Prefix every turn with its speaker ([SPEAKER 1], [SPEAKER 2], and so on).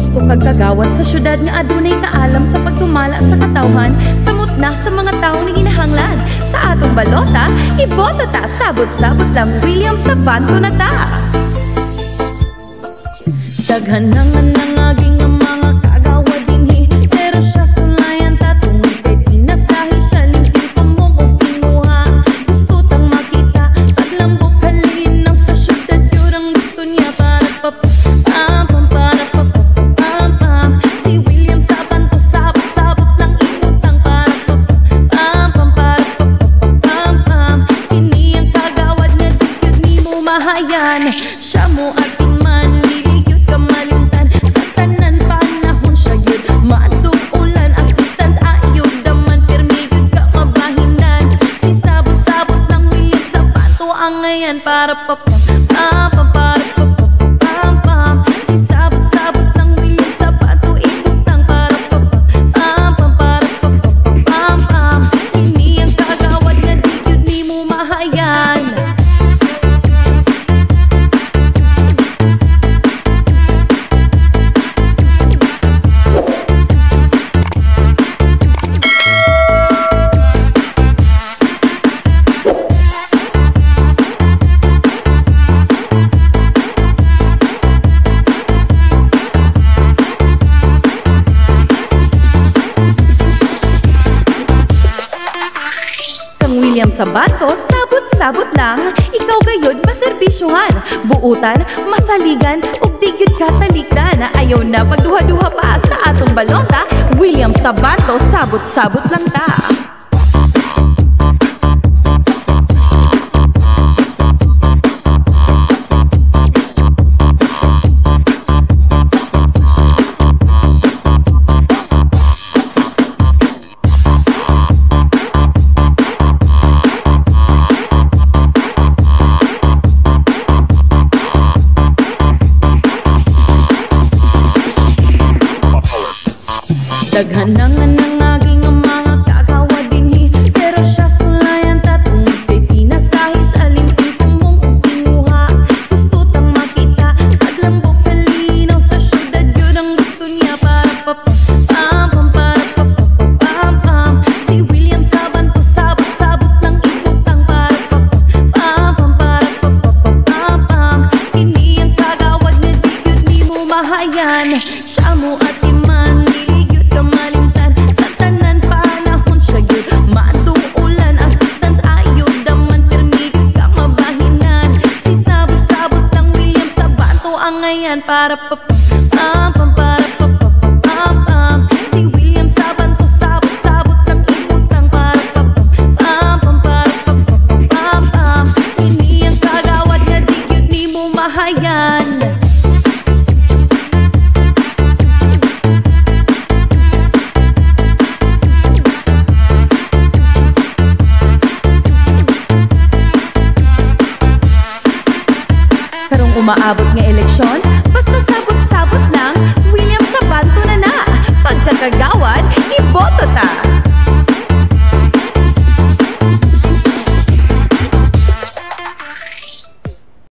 [SPEAKER 1] Gusto kag kagawad sa syudad nga adunay kaalam sa pagtumala sa katawhan, samot na sa mga taong ginahanglan. Sa atong balota, iboto ta, sabot-sabot lang William Sabanto na ta. Daghan na nga nangaging ang mga kagawad dinhi, pero siya sulayan ta tungod kay pinasahi siya limpyo tumong og kinuha. Gusto tang makita paglambok kalinaw sa syudad, yun ang gusto niya para para pam. Si William Sabanto sabot-sabot lang ibutang para pam. Kini ang kagawad nga digyud nimo mahayan, siya mo at iman ligyud ka malimtan sa tanan panahon siya yun matuulan assistance ayod daman pirmi gyud ka mabahinan. Si sabot-sabot lang William Sabanto ang ngayan para pam. Si sabot-sabot sang William Sabanto ibutang para pam. Kini ang kagawad nga digyud nimo mahayan. William Sabanto, sabot-sabot lang, ikaw gayod maserbisyuhan, buutan, masaligan, ug digyud katalikdan. Ayaw na pagduha-duha pa sa atong balota, William Sabanto, sabot-sabot lang ta. Daghan na nga nangaging ang mga kagawad dinhi, pero siya sulayan ta tungod kay pinasahi siya limpyo tumong og kinuha. Gusto tang makita paglambok kalinaw sa syudad, yun ang gusto niya para pam. Si William Sabanto sabot-sabot lang ibutang para pam. Kini ang kagawad nga digyud nimo mahayan, siya mo at iman malimtan sa tanan panahon siya yun matuulan assistance ayod daman pirmi gyud ka mabahinan. Si sabot-sabot lang William Sabanto ang ngayan para pam. Si William Sabanto sabot-sabot lang ibutang para pam. Kini ang kagawad nga digyud nimo mahayan. Karong umaabot nga eleksyon, basta sabot-sabot lang William Sabanto na. Pagkakagawad, iboto ta.